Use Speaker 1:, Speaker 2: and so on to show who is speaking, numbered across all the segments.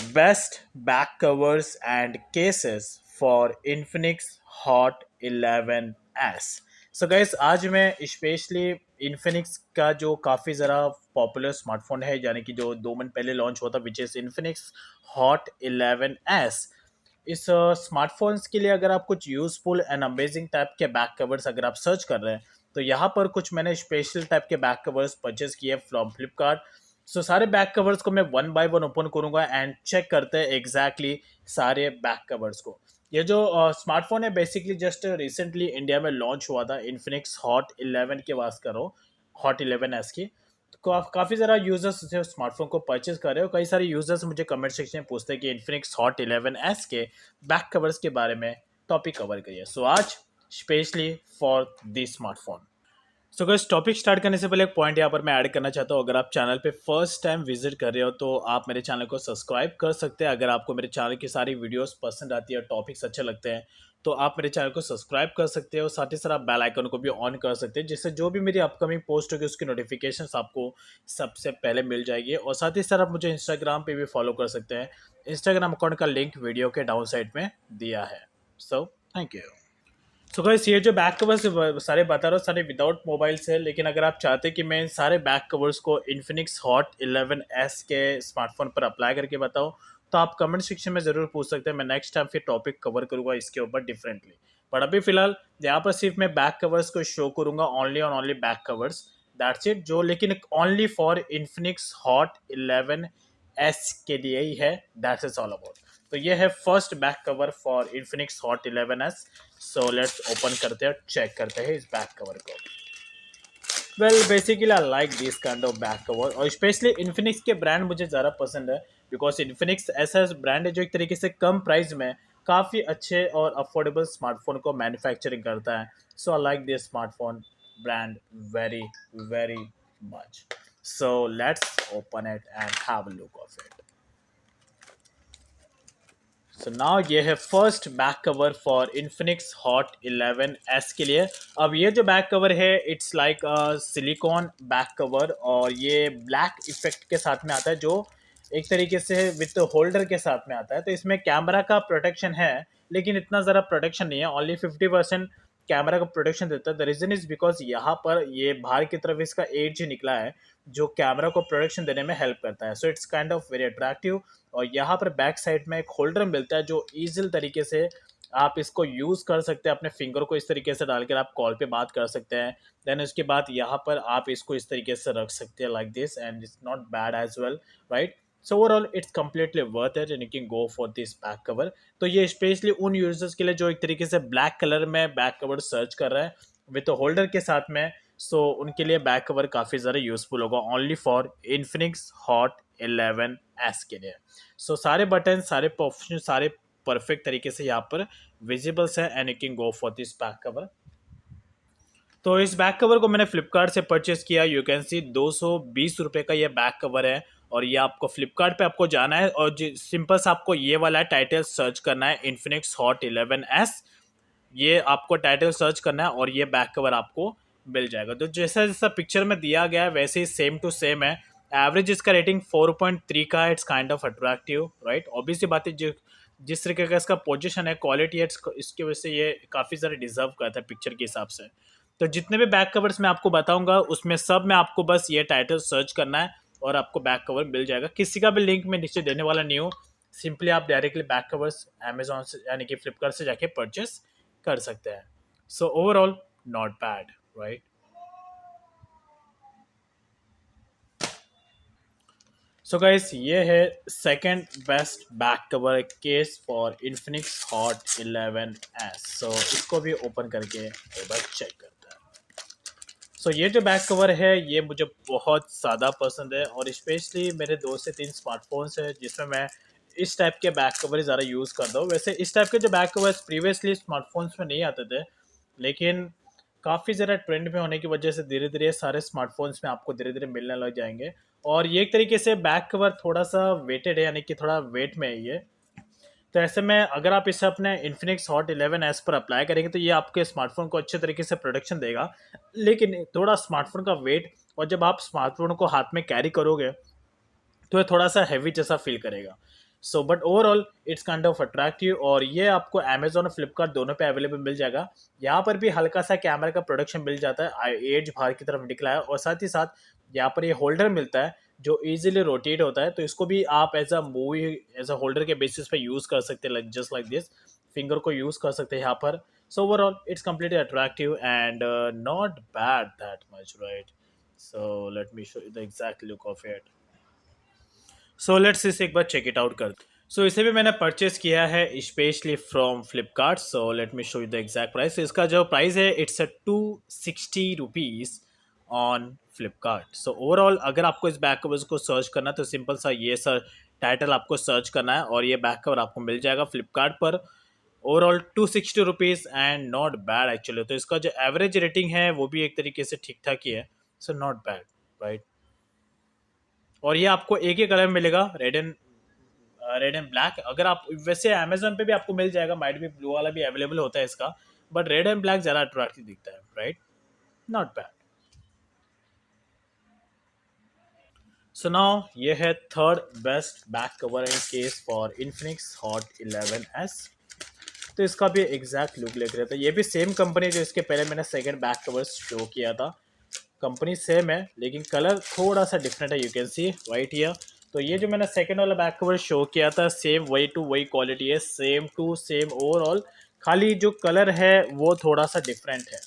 Speaker 1: Best back covers and cases for Infinix Hot 11s. So guys आज मैं specially Infinix का जो काफ़ी ज़रा पॉपुलर स्मार्टफोन है यानी कि जो 2 महीने पहले लॉन्च हुआ था which is Infinix hot 11s। इस स्मार्टफोन्स के लिए अगर आप कुछ यूज़फुल एंड अमेजिंग टाइप के बैक कवर्स अगर आप सर्च कर रहे हैं तो यहाँ पर कुछ मैंने स्पेशल टाइप के बैक कवर्स परचेज किए फ्रॉम फ्लिपकार्ट। सो सारे बैक कवर्स को मैं वन बाय वन ओपन करूंगा एंड चेक करते हैं एग्जैक्टली सारे बैक कवर्स को। ये जो स्मार्टफोन है बेसिकली जस्ट रिसेंटली इंडिया में लॉन्च हुआ था इन्फिनिक्स हॉट 11 की बात करो, हॉट 11s की। तो काफ़ी ज़रा यूजर्स जो स्मार्टफोन को परचेज कर रहे हो, कई सारे यूजर्स मुझे कमेंट सेक्शन में पूछते हैं कि इन्फिनिक्स हॉट 11s के बैक कवर्स के बारे में टॉपिक कवर करिए। सो आज specially for this smartphone. So guys topic start करने से पहले एक पॉइंट यहाँ पर मैं ऐड करना चाहता हूँ। अगर आप चैनल पे फर्स्ट टाइम विजिट कर रहे हो तो आप मेरे चैनल को सब्सक्राइब कर सकते हैं। अगर आपको मेरे चैनल की सारी वीडियोस पसंद आती है और टॉपिक्स अच्छे लगते हैं तो आप मेरे चैनल को सब्सक्राइब कर सकते हो। साथ ही साथ आप बेल आइकन को भी ऑन कर सकते हैं जिससे जो भी मेरी अपकमिंग पोस्ट होगी उसकी नोटिफिकेशन आपको सबसे पहले मिल जाएगी। और साथ ही साथ आप मुझे इंस्टाग्राम पर भी फॉलो कर सकते हैं। इंस्टाग्राम अकाउंट का लिंक वीडियो के डाउन साइड में दिया है। So thank you. So guys ये जो बैक कवर्स सारे बता रहा हूँ सारे विदाउट मोबाइल से, लेकिन अगर आप चाहते हैं कि मैं इन सारे बैक कवर्स को इन्फिनिक्स हॉट 11s के स्मार्टफोन पर अप्लाई करके बताऊँ तो आप कमेंट सेक्शन में ज़रूर पूछ सकते हैं। मैं नेक्स्ट टाइम फिर टॉपिक कवर करूँगा इसके ऊपर डिफरेंटली। बट अभी फिलहाल यहाँ पर सिर्फ मैं बैक कवर्स को शो करूँगा, only on only back covers, that's it. जो लेकिन only for Infinix hot 11s के लिए ही है, दैट्स इज ऑल अबाउट। तो ये है first back cover for Infinix hot 11s। So let's open करते हैं, चेक करते हैं इस बैक कवर को। Well basically I like this kind of back cover और स्पेशली इन्फिनिक्स के ब्रांड मुझे ज़्यादा पसंद है बिकॉज इन्फिनिक्स ऐसा ब्रांड है जो एक तरीके से कम प्राइस में काफ़ी अच्छे और अफोर्डेबल स्मार्टफोन को मैन्युफैक्चरिंग करता है। So I like this smartphone brand very very much. So let's open it and have a look of it. So now ये है first back cover for Infinix hot 11s के लिए। अब ये जो बैक कवर है it's like silicone back cover और ये ब्लैक इफेक्ट के साथ में आता है जो एक तरीके से विथ होल्डर के साथ में आता है। तो इसमें कैमरा का प्रोटेक्शन है लेकिन इतना ज़रा प्रोटेक्शन नहीं है, ओनली 50% कैमरा का प्रोटेक्शन देता है। द रीज़न इज़ बिकॉज यहाँ पर ये बाहर की तरफ इसका एज निकला है जो कैमरा को प्रोटेक्शन देने में हेल्प करता है। So it's kind of very attractive. और यहाँ पर बैक साइड में एक होल्डर मिलता है जो ईजिल तरीके से आप इसको यूज़ कर सकते हैं। अपने फिंगर को इस तरीके से डालकर आप कॉल पे बात कर सकते हैं। देन उसके बाद यहाँ पर आप इसको इस तरीके से रख सकते हैं like this and it's not bad as well, right. So overall it's completely worth it and you can go for this back cover. तो ये स्पेशली उन यूजर्स के लिए जो एक तरीके से ब्लैक कलर में बैक कवर सर्च कर रहे हैं विथ होल्डर के साथ में। सो उनके लिए बैक कवर काफ़ी ज़्यादा यूजफुल होगा, only for Infinix hot 11s के लिए। सो सारे बटन सारे ऑप्शन सारे परफेक्ट तरीके से यहाँ पर विजिबल्स है and you can go for this back cover. तो इस बैक कवर को मैंने फ्लिपकार्ट से परचेस किया। यू कैन सी 220 रुपये का ये बैक कवर है और ये आपको फ्लिपकार्ट पे आपको जाना है और सिंपल सा आपको ये वाला टाइटल सर्च करना है इन्फिनिक्स हॉट 11s। ये आपको टाइटल सर्च करना है और ये बैक कवर आपको मिल जाएगा। तो जैसा जैसा पिक्चर में दिया गया है वैसे ही सेम टू सेम है। एवरेज इसका रेटिंग 4.3 का है। It's kind of attractive, right. Obviously बात है जिस तरीके का इसका पोजीशन है, क्वालिटी है, इसकी वजह से ये काफ़ी ज़्यादा डिजर्व करता है पिक्चर के हिसाब से। तो जितने भी बैक कवर्स मैं आपको बताऊंगा उसमें सब में आपको बस ये टाइटल सर्च करना है और आपको बैक कवर मिल जाएगा। किसी का भी लिंक मैं नीचे देने वाला नहीं हूँ। सिंपली आप डायरेक्टली बैक कवर्स अमेजोन से यानी कि फ्लिपकार्ट से जाके परचेस कर सकते हैं। सो overall not bad, right. So guys ये है second best back cover case for Infinix hot 11s। सो इसको भी ओपन करके एक बार चेक करते हैं। सो ये जो बैक कवर है ये मुझे बहुत ज़्यादा पसंद है और स्पेशली मेरे 2 से 3 स्मार्टफोन्स हैं जिसमें मैं इस टाइप के बैक कवर ज़्यादा यूज़ करता हूँ। वैसे इस टाइप के जो बैक कवर्स प्रीवियसली स्मार्टफोन्स में नहीं आते थे लेकिन काफ़ी ज़्यादा ट्रेंड में होने की वजह से धीरे धीरे सारे स्मार्टफोन्स में आपको धीरे धीरे मिलने लग जाएंगे। और ये एक तरीके से बैक कवर थोड़ा सा वेटेड है यानी कि थोड़ा वेट में है ये। तो ऐसे में अगर आप इसे अपने इन्फिनिक्स हॉट 11s पर अप्लाई करेंगे तो ये आपके स्मार्टफोन को अच्छे तरीके से प्रोटेक्शन देगा। लेकिन थोड़ा स्मार्टफोन का वेट और जब आप स्मार्टफोन को हाथ में कैरी करोगे तो ये थोड़ा सा हैवी जैसा फील करेगा। So but overall it's kind of attractive, और ये आपको अमेजोन और फ्लिपकार्ट दोनों पे अवेलेबल मिल जाएगा। यहाँ पर भी हल्का सा कैमरा का प्रोडक्शन मिल जाता है, एज बाहर की तरफ निकला है, और साथ ही साथ यहाँ पर ये होल्डर मिलता है जो इजीली रोटेट होता है, तो इसको भी आप एज अ होल्डर के बेसिस पे यूज़ कर सकते हैं, like just like this, finger को यूज़ कर सकते हैं यहाँ पर। So overall, it's completely attractive and not bad that much, right? So let me show you the exact look of it. So let's इसे एक बार चेक इट आउट कर। सो इसे भी मैंने परचेस किया है specially from Flipkart. So let me show you the exact price. इसका जो प्राइस है it's 260 rupees on Flipkart. So overall अगर आपको इस बैक कवर्स को सर्च करना है तो सिंपल सा ये सर टाइटल आपको सर्च करना है और ये बैक कवर आपको मिल जाएगा फ्लिपकार्ट पर। Overall 260 rupees and not bad actually. तो इसका जो एवरेज रेटिंग है वो भी एक तरीके से ठीक ठाक ही है। So not bad, right. और ये आपको एक ही कलर में मिलेगा, रेड एंड ब्लैक। अगर आप वैसे अमेजोन पे भी आपको मिल जाएगा, माइट भी ब्लू वाला भी अवेलेबल होता है इसका, बट रेड एंड ब्लैक ज़्यादा अट्रैक्टिव दिखता है, right. Not bad. So now ये है third best back cover and case for Infinix hot 11s। तो इसका भी एग्जैक्ट लुक लेके रहता है। ये भी सेम कंपनी जो इसके पहले मैंने सेकंड बैक कवर शो किया था, कंपनी सेम है लेकिन कलर थोड़ा सा डिफरेंट है। You can see right here. तो ये जो मैंने सेकंड वाला बैक कवर शो किया था सेम वही टू वही क्वालिटी है, सेम टू सेम ओवरऑल, खाली जो कलर है वो थोड़ा सा डिफरेंट है।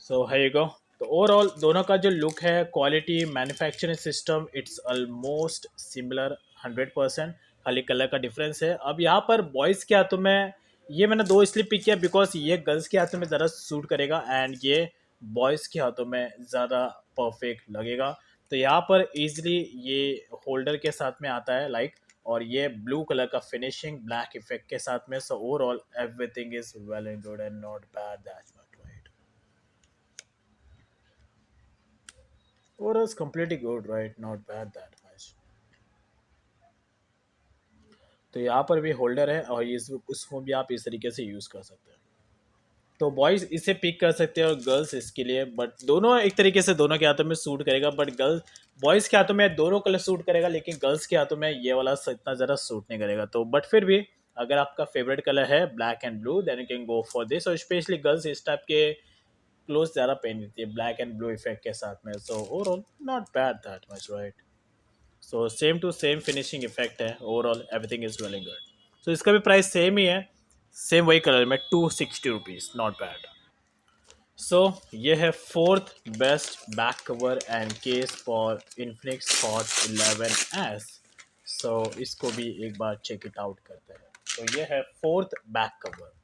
Speaker 1: सो है यू गो। तो ओवरऑल दोनों का जो लुक है, quality, manufacturing system, it's almost similar 100%। खाली कलर का डिफरेंस है। अब यहाँ पर बॉयज़ के हाथों में ये मैंने दो इसलिए पिक किया बिकॉज ये गर्ल्स के हाथों में ज़रा सूट करेगा एंड ये बॉयज़ के हाथों में ज़्यादा परफेक्ट लगेगा। तो यहाँ पर इजीली ये होल्डर के साथ में आता है लाइक, और ये ब्लू कलर का फिनिशिंग ब्लैक इफेक्ट के साथ में। So overall everything is well and good and not bad that much, right. Overall, it's completely good, right? Not bad that much. तो यहाँ पर भी होल्डर है और इस उसको भी आप इस तरीके से यूज़ कर सकते हैं। तो बॉयज़ इसे पिक कर सकते हैं और गर्ल्स इसके लिए, बट दोनों एक तरीके से दोनों के हाथों में सूट करेगा। बट गर्ल्स बॉयज़ के हाथों में दोनों कलर सूट करेगा लेकिन गर्ल्स के हाथों में ये वाला इतना ज़्यादा सूट नहीं करेगा। तो बट फिर भी अगर आपका फेवरेट कलर है black and blue then you can go for this. और स्पेशली गर्ल्स इस टाइप के क्लोथ ज़्यादा पहन लेती है ब्लैक एंड ब्लू इफेक्ट के साथ में। So overall not bad that much, right. So same to same finishing effect है, overall everything is well good. So इसका भी प्राइस सेम ही है, सेम वही कलर में 260 रुपीज़, नॉट बैड। सो ये है fourth best back cover and case for Infinix hot 11s। सो इसको भी एक बार चेक इट आउट करते हैं। तो ये है फोर्थ बैक कवर।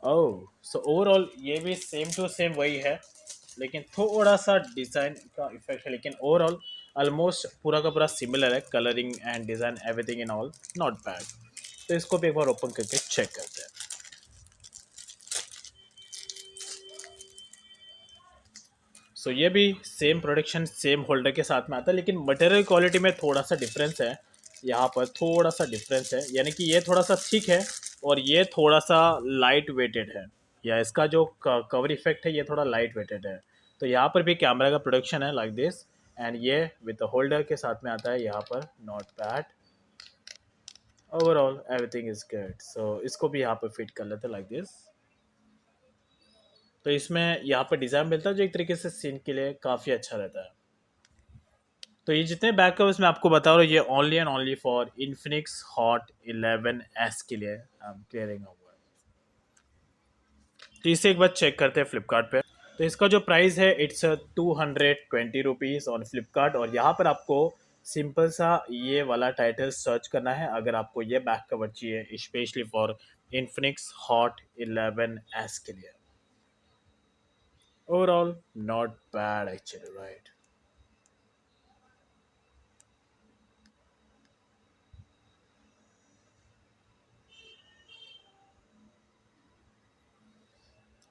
Speaker 1: ओह, सो ओवरऑल ये भी सेम टू सेम वही है लेकिन थोड़ा सा डिज़ाइन का इफेक्ट है, लेकिन ओवरऑल ऑलमोस्ट पूरा का पूरा सिमिलर है, colouring and design everything in all not bad. तो इसको भी एक बार ओपन करके चेक करते हैं। सो ये भी सेम प्रोडक्शन सेम होल्डर के साथ में आता है लेकिन मटेरियल क्वालिटी में थोड़ा सा डिफरेंस है। यहाँ पर थोड़ा सा डिफरेंस है, यानी कि ये थोड़ा सा थिक है और ये थोड़ा सा लाइट वेटेड है, या इसका जो कवर इफेक्ट है ये थोड़ा लाइट वेटेड है। तो यहाँ पर भी कैमरा का प्रोडक्शन है लाइक दिस एंड ये विद होल्डर के साथ में आता है यहाँ पर, not bad. Overall everything is good. So इसको भी यहाँ पर फिट कर लेते हैं लाइक दिस। तो इसमें यहाँ पर डिज़ाइन मिलता है जो एक तरीके से सीन के लिए काफ़ी अच्छा रहता है। तो ये जितने बैक कवर्स मैं आपको बता रहा हूँ ये only and only for Infinix hot 11s के लिए क्लियरिंग हुआ है। तो इसे एक बार चेक करते हैं फ्लिपकार्ट पे। तो इसका जो प्राइस है इट्स 220 रुपीज़ ऑन फ्लिपकार्ट, और यहाँ पर आपको सिंपल सा ये वाला टाइटल सर्च करना है अगर आपको ये बैक कवर चाहिए specially for Infinix hot 11s के लिए। Overall not bad actually, right.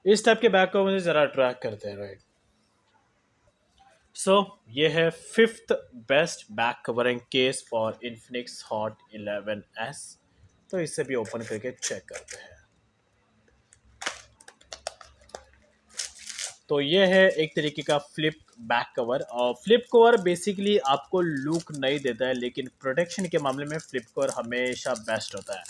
Speaker 1: इस टाइप के बैक कवर मुझे ज़रा अट्रैक्ट करते हैं, राइट। सो ये है fifth best back covering case for Infinix hot 11s। तो इसे भी ओपन करके चेक करते हैं। तो ये है एक तरीके का फ्लिप बैक कवर। और फ्लिप कवर बेसिकली आपको लुक नहीं देता है, लेकिन प्रोटेक्शन के मामले में फ्लिप कवर हमेशा बेस्ट होता है।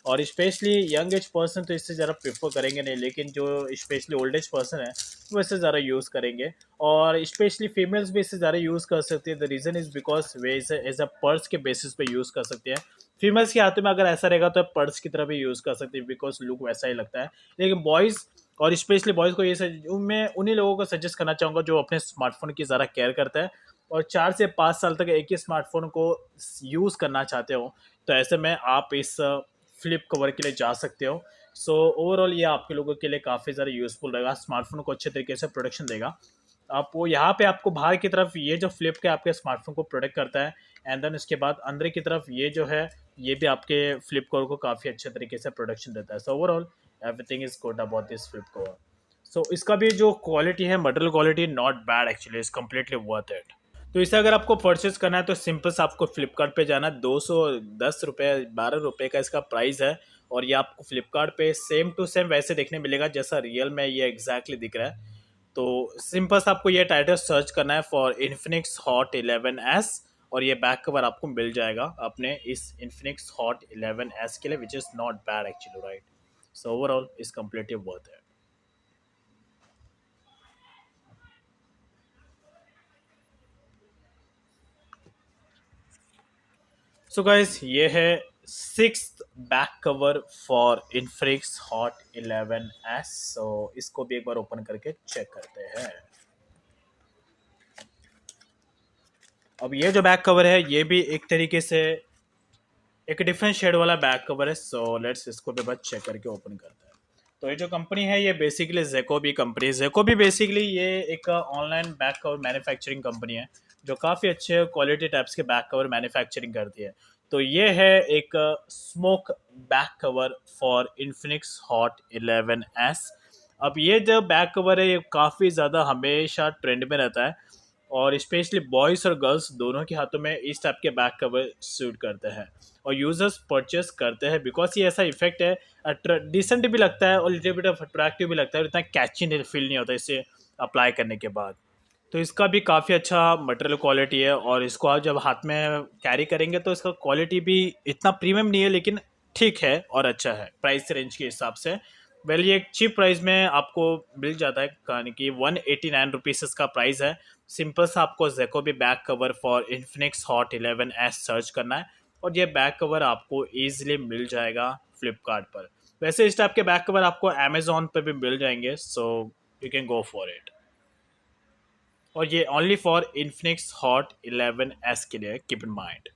Speaker 1: और स्पेशली यंग एज पर्सन तो इससे ज़रा प्रेफर करेंगे नहीं, लेकिन जो स्पेशली ओल्ड एज पर्सन है वो इससे ज़्यादा यूज़ करेंगे। और स्पेशली फीमेल्स भी इससे ज़्यादा यूज़ कर सकती है। द रीज़न इज़ बिकॉज वे इसे एज अ पर्स के बेसिस पे यूज़ कर सकते हैं। फीमेल्स के हाथों में अगर ऐसा रहेगा तो पर्स की तरह भी यूज़ कर सकते हैं, बिकॉज लुक वैसा ही लगता है। लेकिन बॉयज़ और स्पेशली बॉयज़ को मैं उन्हीं लोगों को सजेस्ट करना चाहूँगा जो अपने स्मार्टफोन की ज़रा केयर करता है और 4 से 5 साल तक एक ही स्मार्टफोन को यूज़ करना चाहते हो। तो ऐसे में आप इस फ्लिप कवर के लिए जा सकते हो। सो ओवरऑल ये आपके लोगों के लिए काफ़ी ज़्यादा यूज़फुल रहेगा, स्मार्टफोन को अच्छे तरीके से प्रोटेक्शन देगा। आपको यहाँ पे आपको बाहर की तरफ ये जो फ्लिप के आपके स्मार्टफोन को प्रोटेक्ट करता है, एंड देन उसके बाद अंदर की तरफ ये जो है ये भी आपके फ्लिप कवर को काफ़ी अच्छे तरीके से प्रोटेक्शन देता है। So overall everything is good about this flip cover. So इसका भी जो क्वालिटी है, material quality not bad actually, is completely worth it. तो इसे अगर आपको परचेज करना है तो सिंपल से आपको फ्लिपकार्ट पे जाना। 210 रुपये 12 रुपये का इसका प्राइस है। और ये आपको फ्लिपकार्ट पे सेम टू सेम वैसे देखने मिलेगा जैसा रियल में ये एग्जैक्टली दिख रहा है। तो सिंपल से आपको ये टाइटल सर्च करना है फॉर इन्फिनिक्स हॉट 11s, और ये बैक कवर आपको मिल जाएगा अपने इस इन्फिनिक्स हॉट 11s के लिए, which is not bad actually, right. So overall is completely worth है। सो गाइस ये है sixth back cover for Infinix hot 11s। सो इसको भी एक बार ओपन करके चेक करते हैं। अब ये जो बैक कवर है ये भी एक तरीके से एक डिफरेंट शेड वाला बैक कवर है। सो लेट्स इसको भी बस चेक करके ओपन करते हैं। तो ये जो कंपनी है ये बेसिकली जेकोबी कंपनी है। जेकोबी बेसिकली ये एक online back cover manufacturing company है जो काफ़ी अच्छे क्वालिटी टाइप्स के बैक कवर मैन्युफैक्चरिंग करती है। तो ये है एक smoke back cover for Infinix hot 11s। अब ये जो बैक कवर है ये काफ़ी ज़्यादा हमेशा ट्रेंड में रहता है, और स्पेशली बॉयज़ और गर्ल्स दोनों के हाथों में इस टाइप के बैक कवर सूट करते हैं और यूज़र्स परचेस करते हैं, बिकॉज ये ऐसा इफेक्ट है, डिसेंट भी लगता है और लिटिल बिट ऑफ अट्रैक्टिव भी लगता है, इतना कैची फील नहीं होता इसे अप्लाई करने के बाद। तो इसका भी काफ़ी अच्छा मटेरियल क्वालिटी है, और इसको आप जब हाथ में कैरी करेंगे तो इसका क्वालिटी भी इतना प्रीमियम नहीं है, लेकिन ठीक है और अच्छा है प्राइस रेंज के हिसाब से। वेल ये एक चीप प्राइस में आपको मिल जाता है, यानी कि 189 रुपीज़ इसका प्राइस है। सिंपल सा आपको Jkobi back cover for Infinix hot 11s search करना है, और ये बैक कवर आपको ईजिली मिल जाएगा फ्लिपकार्ट पर। वैसे इस टाइप के बैक कवर आपको अमेजोन पर भी मिल जाएंगे, so you can go for it. और ये only for Infinix hot 11s के लिए, keep in mind.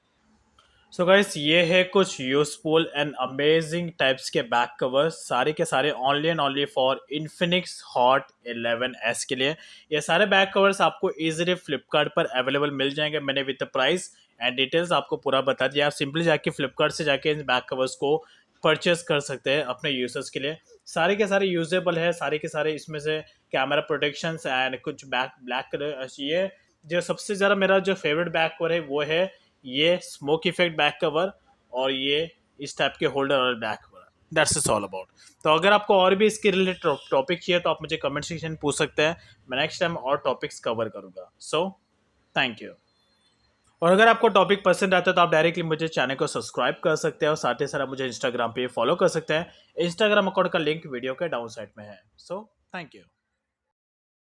Speaker 1: So guys ये है कुछ यूजफुल एंड अमेजिंग टाइप्स के बैक कवर्स, सारे के सारे only and only for Infinix hot 11s के लिए। ये सारे बैक कवर्स आपको इजीली फ्लिपकार्ट पर अवेलेबल मिल जाएंगे। मैंने विद प्राइस एंड डिटेल्स आपको पूरा बता दिया। आप सिंपली जाके फ्लिपकार्ट से जाके इन बैक कवर्स को परचेस कर सकते हैं अपने यूजर्स के लिए। सारे के सारे यूजेबल है, सारे के सारे इसमें से कैमरा प्रोटेक्शन एंड कुछ बैक ब्लैक कलर। ये जो सबसे ज़्यादा मेरा जो फेवरेट बैक कवर है वो है ये स्मोक इफेक्ट बैक कवर, और ये इस टाइप के होल्डर और back cover. That's is all about. तो अगर आपको और भी इसके रिलेटेड टॉपिक चाहिए तो आप मुझे कमेंट सेक्शन में पूछ सकते हैं, मैं नेक्स्ट टाइम और टॉपिक्स कवर करूँगा। So thank you. और अगर आपको टॉपिक पसंद आता है तो आप डायरेक्टली मुझे चैनल को सब्सक्राइब कर सकते हैं, और साथ ही साथ आप मुझे इंस्टाग्राम पे फॉलो कर सकते हैं। इंस्टाग्राम अकाउंट का लिंक वीडियो के डाउन साइड में है। So thank you.